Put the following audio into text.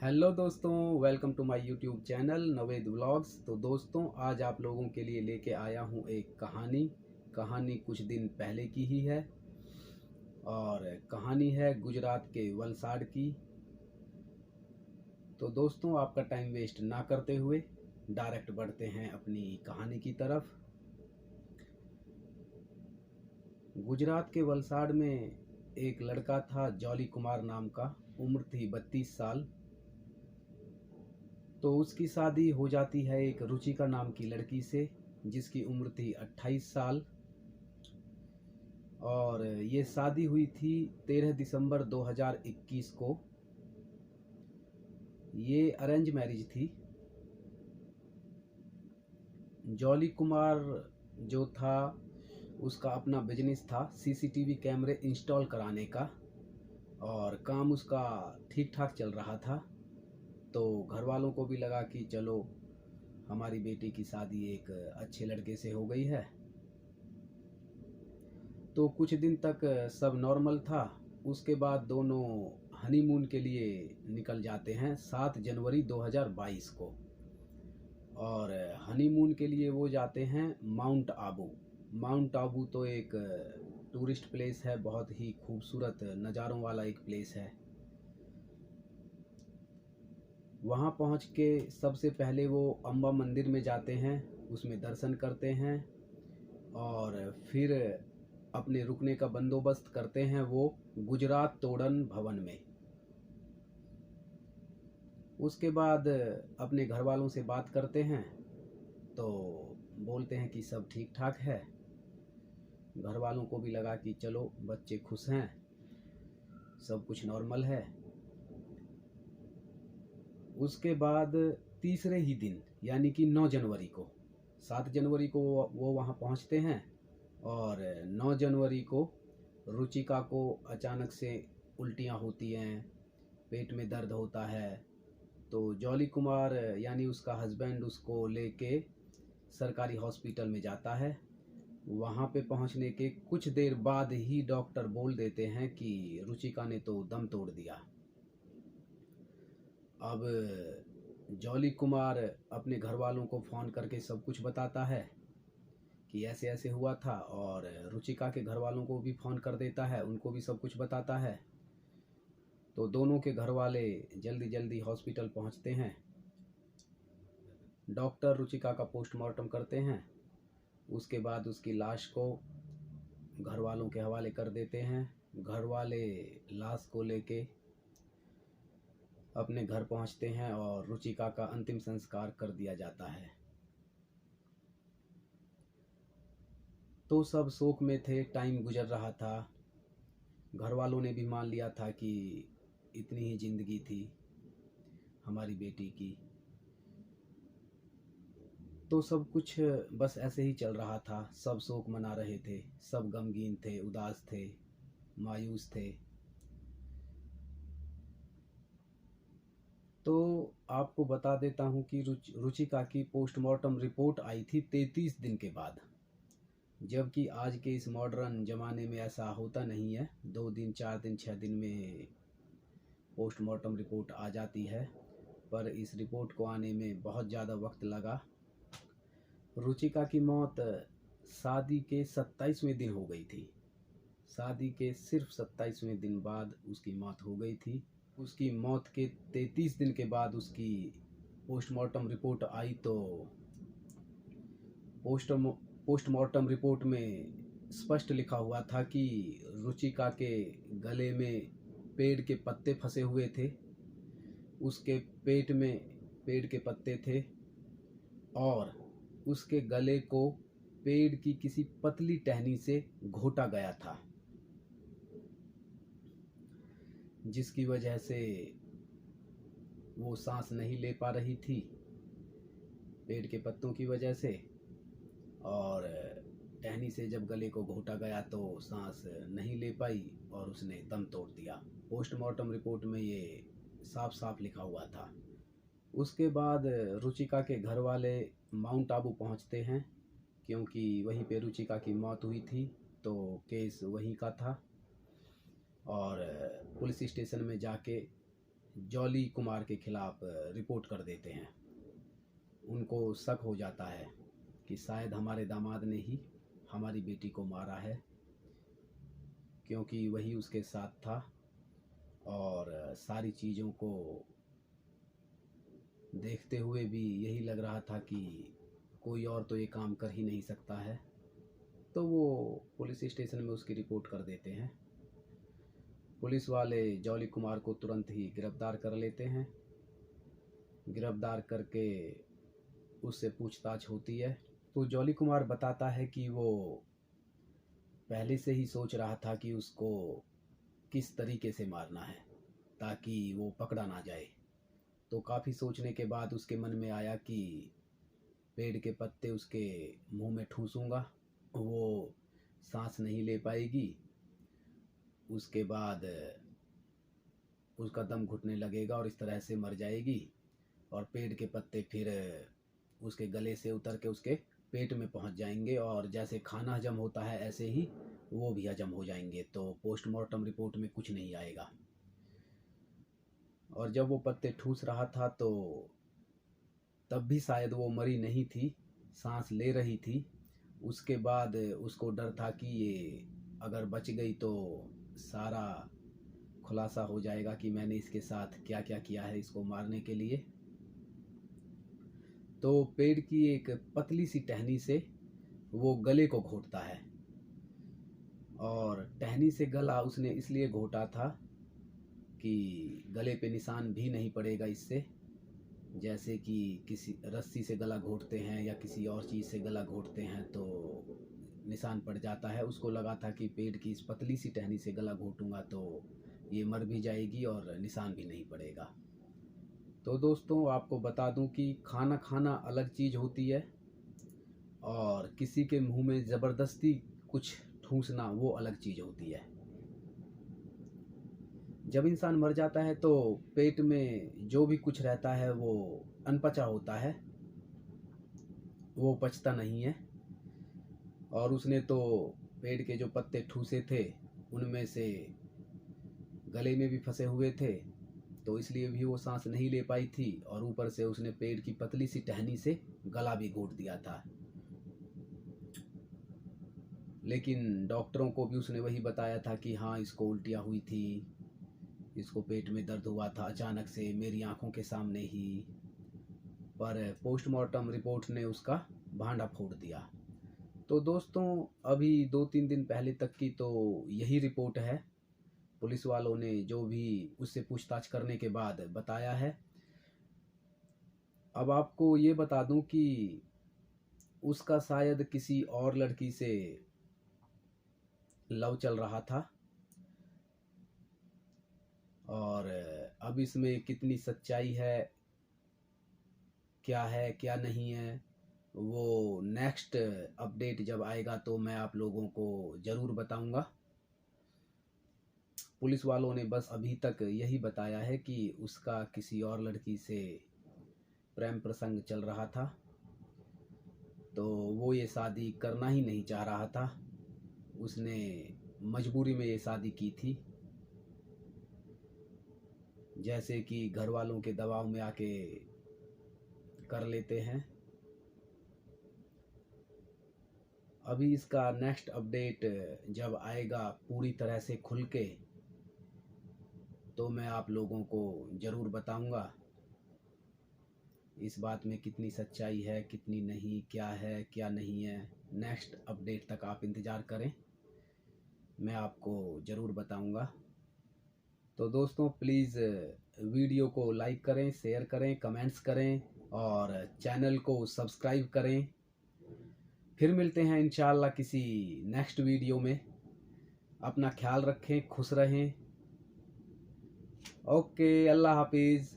Hello दोस्तों, welcome to my YouTube channel Naved vlogs. तो दोस्तों, आज आप लोगों के लिए लेके आया हूँ एक कहानी कुछ दिन पहले की ही है। और कहानी है गुजरात के वलसाड की। तो दोस्तों, आपका टाइम वेस्ट ना करते हुए डायरेक्ट बढ़ते हैं अपनी कहानी की तरफ। गुजरात के वलसाड में एक लड़का था, जॉली कुमार नाम का। उम्र थी 32 साल। तो उसकी शादी हो जाती है एक रुचिका नाम की लड़की से, जिसकी उम्र थी 28 साल। और ये शादी हुई थी 13 दिसंबर 2021 को। ये अरेंज मैरिज थी। जॉली कुमार जो था, उसका अपना बिजनेस था सीसीटीवी कैमरे इंस्टॉल कराने का, और काम उसका ठीक ठाक चल रहा था। तो घर वालों को भी लगा कि चलो, हमारी बेटी की शादी एक अच्छे लड़के से हो गई है। तो कुछ दिन तक सब नॉर्मल था। उसके बाद दोनों हनीमून के लिए निकल जाते हैं 7 जनवरी 2022 को। और हनीमून के लिए वो जाते हैं माउंट आबू। माउंट आबू तो एक टूरिस्ट प्लेस है, बहुत ही खूबसूरत नज़ारों वाला एक प्लेस है। वहाँ पहुँच के सबसे पहले वो अम्बा मंदिर में जाते हैं, उसमें दर्शन करते हैं। और फिर अपने रुकने का बंदोबस्त करते हैं वो गुजरात तोड़न भवन में। उसके बाद अपने घर वालों से बात करते हैं, तो बोलते हैं कि सब ठीक ठाक है। घर वालों को भी लगा कि चलो, बच्चे खुश हैं, सब कुछ नॉर्मल है। उसके बाद तीसरे ही दिन यानी कि 9 जनवरी को, 7 जनवरी को वो वहाँ पहुँचते हैं। और 9 जनवरी को रुचिका को अचानक से उल्टियाँ होती हैं, पेट में दर्द होता है। तो जॉली कुमार यानी उसका हस्बैंड उसको लेके सरकारी हॉस्पिटल में जाता है। वहाँ पे पहुँचने के कुछ देर बाद ही डॉक्टर बोल देते हैं कि रुचिका ने तो दम तोड़ दिया। अब जॉली कुमार अपने घर वालों को फ़ोन करके सब कुछ बताता है कि ऐसे ऐसे हुआ था, और रुचिका के घर वालों को भी फ़ोन कर देता है, उनको भी सब कुछ बताता है। तो दोनों के घर वाले जल्दी जल्दी हॉस्पिटल पहुंचते हैं। डॉक्टर रुचिका का पोस्टमार्टम करते हैं। उसके बाद उसकी लाश को घर वालों के हवाले कर देते हैं। घर वाले लाश को लेके अपने घर पहुंचते हैं और रुचिका का अंतिम संस्कार कर दिया जाता है। तो सब शोक में थे, टाइम गुजर रहा था। घर वालों ने भी मान लिया था कि इतनी ही ज़िंदगी थी हमारी बेटी की। तो सब कुछ बस ऐसे ही चल रहा था। सब शोक मना रहे थे, सब गमगीन थे, उदास थे, मायूस थे। तो आपको बता देता हूँ कि रुचिका की पोस्टमार्टम रिपोर्ट आई थी 33 दिन के बाद। जबकि आज के इस मॉडर्न ज़माने में ऐसा होता नहीं है, 2 दिन 4 दिन 6 दिन में पोस्टमार्टम रिपोर्ट आ जाती है। पर इस रिपोर्ट को आने में बहुत ज़्यादा वक्त लगा। रुचिका की मौत शादी के 27वें दिन हो गई थी। शादी के सिर्फ 27वें दिन बाद उसकी मौत हो गई थी। उसकी मौत के 33 दिन के बाद उसकी पोस्टमार्टम रिपोर्ट आई। तो पोस्टमार्टम रिपोर्ट में स्पष्ट लिखा हुआ था कि रुचिका के गले में पेड़ के पत्ते फंसे हुए थे, उसके पेट में पेड़ के पत्ते थे, और उसके गले को पेड़ की किसी पतली टहनी से घोटा गया था, जिसकी वजह से वो सांस नहीं ले पा रही थी पेड़ के पत्तों की वजह से। और टहनी से जब गले को घोटा गया तो सांस नहीं ले पाई और उसने दम तोड़ दिया। पोस्टमार्टम रिपोर्ट में ये साफ साफ लिखा हुआ था। उसके बाद रुचिका के घर वाले माउंट आबू पहुंचते हैं, क्योंकि वहीं पे रुचिका की मौत हुई थी, तो केस वहीं का था। और पुलिस स्टेशन में जाके जॉली कुमार के खिलाफ रिपोर्ट कर देते हैं। उनको शक हो जाता है कि शायद हमारे दामाद ने ही हमारी बेटी को मारा है, क्योंकि वही उसके साथ था और सारी चीज़ों को देखते हुए भी यही लग रहा था कि कोई और तो ये काम कर ही नहीं सकता है। तो वो पुलिस स्टेशन में उसकी रिपोर्ट कर देते हैं। पुलिस वाले जॉली कुमार को तुरंत ही गिरफ्तार कर लेते हैं। गिरफ्तार करके उससे पूछताछ होती है तो जॉली कुमार बताता है कि वो पहले से ही सोच रहा था कि उसको किस तरीके से मारना है ताकि वो पकड़ा ना जाए। तो काफ़ी सोचने के बाद उसके मन में आया कि पेड़ के पत्ते उसके मुंह में ठूसूंगा, वो सांस नहीं ले पाएगी, उसके बाद उसका दम घुटने लगेगा और इस तरह से मर जाएगी और पेड़ के पत्ते फिर उसके गले से उतर के उसके पेट में पहुंच जाएंगे और जैसे खाना हजम होता है ऐसे ही वो भी हजम हो जाएंगे, तो पोस्टमार्टम रिपोर्ट में कुछ नहीं आएगा। और जब वो पत्ते ठूस रहा था तो तब भी शायद वो मरी नहीं थी, सांस ले रही थी। उसके बाद उसको डर था कि ये अगर बच गई तो सारा खुलासा हो जाएगा कि मैंने इसके साथ क्या क्या किया है इसको मारने के लिए। तो पेड़ की एक पतली सी टहनी से वो गले को घोंटता है और टहनी से गला उसने इसलिए घोंटा था कि गले पे निशान भी नहीं पड़ेगा इससे, जैसे कि किसी रस्सी से गला घोंटते हैं या किसी और चीज़ से गला घोंटते हैं तो निशान पड़ जाता है। उसको लगा था कि पेड़ की इस पतली सी टहनी से गला घोंटूंगा तो ये मर भी जाएगी और निशान भी नहीं पड़ेगा। तो दोस्तों आपको बता दूं कि खाना खाना अलग चीज़ होती है और किसी के मुंह में ज़बरदस्ती कुछ ठूंसना वो अलग चीज़ होती है। जब इंसान मर जाता है तो पेट में जो भी कुछ रहता है वो अनपचा होता है, वो पचता नहीं है। और उसने तो पेड़ के जो पत्ते ठूसे थे उनमें से गले में भी फंसे हुए थे, तो इसलिए भी वो सांस नहीं ले पाई थी और ऊपर से उसने पेड़ की पतली सी टहनी से गला भी घोंट दिया था। लेकिन डॉक्टरों को भी उसने वही बताया था कि हाँ इसको उल्टियाँ हुई थी, इसको पेट में दर्द हुआ था अचानक से मेरी आंखों के सामने ही, पर पोस्टमार्टम रिपोर्ट ने उसका भांडा फोड़ दिया। तो दोस्तों अभी 2-3 दिन पहले तक की तो यही रिपोर्ट है, पुलिस वालों ने जो भी उससे पूछताछ करने के बाद बताया है। अब आपको ये बता दूं कि उसका शायद किसी और लड़की से लव चल रहा था और अब इसमें कितनी सच्चाई है क्या नहीं है वो नेक्स्ट अपडेट जब आएगा तो मैं आप लोगों को ज़रूर बताऊंगा। पुलिस वालों ने बस अभी तक यही बताया है कि उसका किसी और लड़की से प्रेम प्रसंग चल रहा था, तो वो ये शादी करना ही नहीं चाह रहा था, उसने मजबूरी में ये शादी की थी, जैसे कि घर वालों के दबाव में आके कर लेते हैं। अभी इसका नेक्स्ट अपडेट जब आएगा पूरी तरह से खुल के तो मैं आप लोगों को ज़रूर बताऊंगा इस बात में कितनी सच्चाई है कितनी नहीं, क्या है क्या नहीं है। नेक्स्ट अपडेट तक आप इंतज़ार करें, मैं आपको ज़रूर बताऊंगा। तो दोस्तों प्लीज़ वीडियो को लाइक करें, शेयर करें, कमेंट्स करें और चैनल को सब्सक्राइब करें। फिर मिलते हैं इंशाअल्लाह किसी नेक्स्ट वीडियो में। अपना ख्याल रखें, खुश रहें। ओके, अल्लाह हाफिज़।